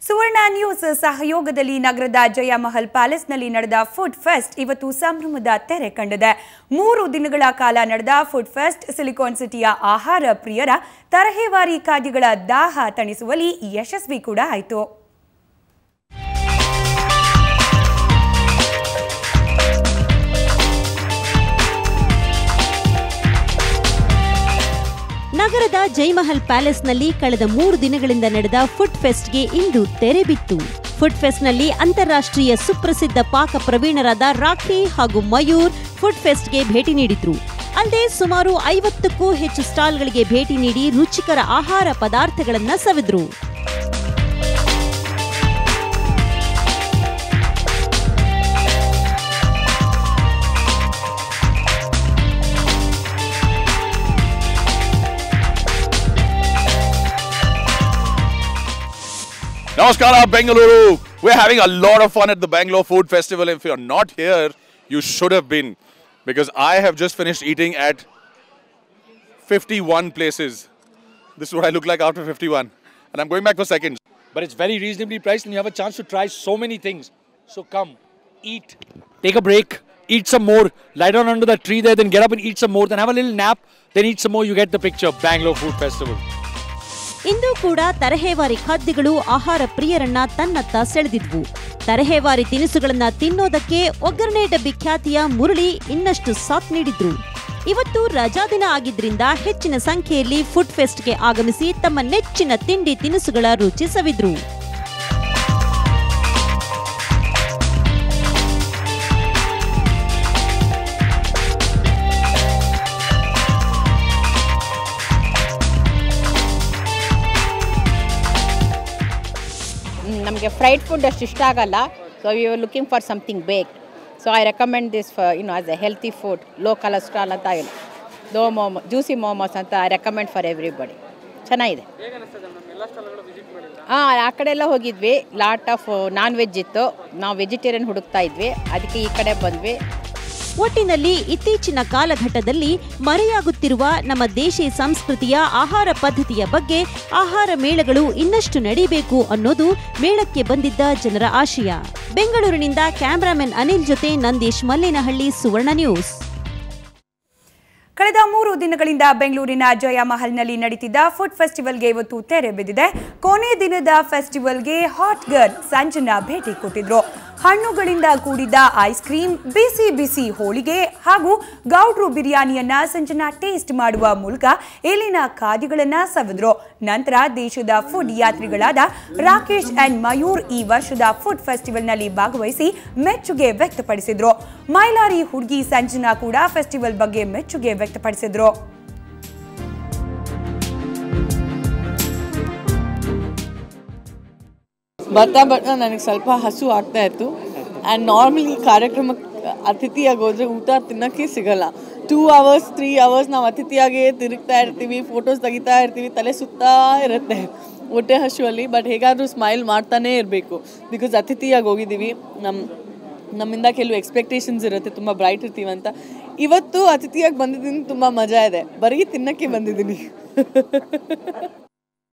ಸುವರ್ಣ news ಸಹಯೋಗದಲ್ಲಿ ನಗರದ ಜಯಮಹಲ್ ಪ್ಯಾಲೇಸ್ನಲ್ಲಿ ನಡೆದ ಫುಡ್ ಫೆಸ್ಟ್ ಇವತ್ತು ಸಂಭ್ರಮದ ತೆರೆ ಕಂಡಿದೆ. 3 ದಿನಗಳ ಕಾಲ ನಡೆದ ಫುಡ್ ಫೆಸ್ಟ್ ಸಿಲಿಕಾನ್ ಸಿಟಿಯ ಆಹಾರ ಪ್ರಿಯರ ತರಹೇವಾರಿ ಖಾದ್ಯಗಳ ದಾಹ ತಣಿಸುವಲ್ಲಿ ಯಶಸ್ವಿ ಕೂಡ ಆಯಿತು. ನಗರದ ಜಯಮಹಲ್ ಪ್ಯಾಲೇಸ್ನಲ್ಲಿ ಕಳೆದ 3 ದಿನಗಳಿಂದ ನಡೆದ ಫುಡ್ ಫೆಸ್ಟ್ಗೆ ಇಂದು ತೆರೆ ಬಿತ್ತು. ಫುಡ್ ಫೆಸ್ಟ್ನಲ್ಲಿ ಅಂತಾರಾಷ್ಟ್ರೀಯ ಸುಪ್ರಸಿದ್ಧ ಪಾಕ ಪ್ರವೀಣರಾದ ರಾಖಿ ಹಾಗೂ ಮಯೂರ್ ಫುಡ್ ಫೆಸ್ಟ್ಗೆ ಭೇಟಿ ನೀಡಿದ್ರು. ಅಲ್ಲದೆ ಸುಮಾರು 50ಕ್ಕೂ ಹೆಚ್ಚು ಸ್ಟಾಲ್ಗಳಿಗೆ ಭೇಟಿ ನೀಡಿ ರುಚಿಕರ ಆಹಾರ ಪದಾರ್ಥಗಳನ್ನು ಸವಿದ್ರು. Namaskara, Bengaluru. We're having a lot of fun at the Bangalore Food Festival. If you're not here, you should have been, because I have just finished eating at 51 places. This is what I look like after 51, and I'm going back for seconds. But it's very reasonably priced, and you have a chance to try so many things. So come, eat, take a break, eat some more, lie down under the tree there, then get up and eat some more, then have a little nap, then eat some more. You get the picture. Bangalore Food Festival. ಇಂದು ಕೂಡ ತರಹೇವಾರಿ ಖಾದ್ಯಗಳು ಆಹಾರ ಪ್ರಿಯರನ್ನ ತನ್ನತ್ತ ಸೆಳೆದಿದ್ವು. ತರಹೇವಾರಿ ತಿನಿಸುಗಳನ್ನ ತಿನ್ನೋದಕ್ಕೆ ಒಗ್ಗರಣೆ ಡಬ್ಬಿ ಖ್ಯಾತಿಯ ಮುರಳಿ ಇನ್ನಷ್ಟು ಸಾಥ್ ನೀಡಿದ್ರು. ಇವತ್ತು ರಜಾದಿನ ಆಗಿದ್ರಿಂದ ಹೆಚ್ಚಿನ ಸಂಖ್ಯೆಯಲ್ಲಿ ಫುಡ್ ಫೆಸ್ಟ್ಗೆ ಆಗಮಿಸಿ ತಮ್ಮ ನೆಚ್ಚಿನ ತಿಂಡಿ ತಿನಿಸುಗಳ ರುಚಿ ಸವಿದ್ರು. ನಮಗೆ ಫ್ರೈಡ್ ಫುಡ್ ಅಷ್ಟು ಇಷ್ಟ ಆಗಲ್ಲ. So we are looking for something ಬೇಕ್. So I recommend this for us a healthy food, low cholesterol ಅಂತ ದೋ ಮೋಮೋ, ಜ್ಯೂಸಿ ಮೋಮೋಸ್ ಅಂತ ಐ ರೆಕಮೆಂಡ್ ಫಾರ್ ಎವ್ರಿಬಡಿ. ಚೆನ್ನಾಗಿದೆ. ಆ ಕಡೆ ಎಲ್ಲ ಹೋಗಿದ್ವಿ. ಲಾಟ್ ಆಫ್ ನಾನ್ ವೆಜ್ ಇತ್ತು. ನಾವು ವೆಜಿಟೇರಿಯನ್ ಹುಡುಕ್ತಾ ಇದ್ವಿ, ಅದಕ್ಕೆ ಈ ಕಡೆ ಬಂದ್ವಿ. ಒಟ್ಟಿನಲ್ಲಿ ಇತ್ತೀಚಿನ ಕಾಲಘಟ್ಟದಲ್ಲಿ ಮರೆಯಾಗುತ್ತಿರುವ ನಮ್ಮ ದೇಶಿ ಸಂಸ್ಕೃತಿಯ ಆಹಾರ ಪದ್ಧತಿಯ ಬಗ್ಗೆ ಆಹಾರ ಮೇಳಗಳು ಇನ್ನಷ್ಟು ನಡೀಬೇಕು ಅನ್ನೋದು ಮೇಳಕ್ಕೆ ಬಂದಿದ್ದ ಜನರ ಆಶಯ. ಬೆಂಗಳೂರಿನಿಂದ ಕ್ಯಾಮರಾಮನ್ ಅನಿಲ್ ಜೊತೆ ನಂದೀಶ್ ಮಲ್ಲೇನಹಳ್ಳಿ, ಸುವರ್ಣ ನ್ಯೂಸ್. ಕಳೆದ 3 ದಿನಗಳಿಂದ ಬೆಂಗಳೂರಿನ ಜಯಮಹಲ್ನಲ್ಲಿ ನಡೀತಿದ್ದ ಫುಡ್ ಫೆಸ್ಟಿವಲ್ಗೆ ಇವತ್ತು ತೆರೆ ಬಿದ್ದಿದೆ. ಕೊನೆ ದಿನದ ಫೆಸ್ಟಿವಲ್ಗೆ ಹಾಟ್ ಗರ್ಲ್ ಸಂಜನಾ ಭೇಟಿ ಕೊಟ್ಟಿದ್ರು. ಹಣ್ಣುಗಳಿಂದ ಕೂಡಿದ ಐಸ್ ಕ್ರೀಮ್, ಬಿಸಿ ಬಿಸಿ ಹೋಳಿಗೆ ಹಾಗೂ ಗೌಡ್ರು ಬಿರಿಯಾನಿಯನ್ನ ಸಂಜನಾ ಟೇಸ್ಟ್ ಮಾಡುವ ಮೂಲಕ ಇಲ್ಲಿನ ಖಾದ್ಯಗಳನ್ನ ಸವಿದ್ರು. ನಂತರ ದೇಶದ ಫುಡ್ ಯಾತ್ರಿಗಳಾದ ರಾಕೇಶ್ ಅಂಡ್ ಮಯೂರ್ ಈ ವರ್ಷದ ಫುಡ್ ಫೆಸ್ಟಿವಲ್ನಲ್ಲಿ ಭಾಗವಹಿಸಿ ಮೆಚ್ಚುಗೆ ವ್ಯಕ್ತಪಡಿಸಿದ್ರು. ಮೈಲಾರಿ ಹುಡುಗಿ ಸಂಜನಾ ಕೂಡ ಫೆಸ್ಟಿವಲ್ ಬಗ್ಗೆ ಮೆಚ್ಚುಗೆ ವ್ಯಕ್ತಪಡಿಸಿದ್ರು. ಬರ್ತಾ ನನಗೆ ಸ್ವಲ್ಪ ಹಸು ಆಗ್ತಾ ಇತ್ತು. ಆ್ಯಂಡ್ ನಾರ್ಮಲಿ ಕಾರ್ಯಕ್ರಮಕ್ಕೆ ಅತಿಥಿಯಾಗಿ ಹೋದರೆ ಊಟ ತಿನ್ನೋಕ್ಕೆ ಸಿಗಲ್ಲ. 2 hours 3 hours ನಾವು ಅತಿಥಿಯಾಗೇ ತಿರುಗ್ತಾ ಇರ್ತೀವಿ, ಫೋಟೋಸ್ ತೆಗಿತಾ ಇರ್ತೀವಿ, ತಲೆ ಸುತ್ತಾ ಇರುತ್ತೆ ಹೊಟ್ಟೆ ಹಸುವಲ್ಲಿ. ಬಟ್ ಹೇಗಾದರೂ ಸ್ಮೈಲ್ ಮಾಡ್ತಾನೇ ಇರಬೇಕು, ಬಿಕಾಸ್ ಅತಿಥಿಯಾಗಿ ಹೋಗಿದ್ದೀವಿ. ನಮ್ಮಿಂದ ಕೆಲವು ಎಕ್ಸ್ಪೆಕ್ಟೇಷನ್ಸ್ ಇರುತ್ತೆ, ತುಂಬ ಬ್ರೈಟ್ ಇರ್ತೀವಿ ಅಂತ. ಇವತ್ತು ಅತಿಥಿಯಾಗಿ ಬಂದಿದ್ದೀನಿ, ತುಂಬ ಮಜಾ ಇದೆ. ಬರೀ ತಿನ್ನೋಕ್ಕೆ ಬಂದಿದ್ದೀನಿ.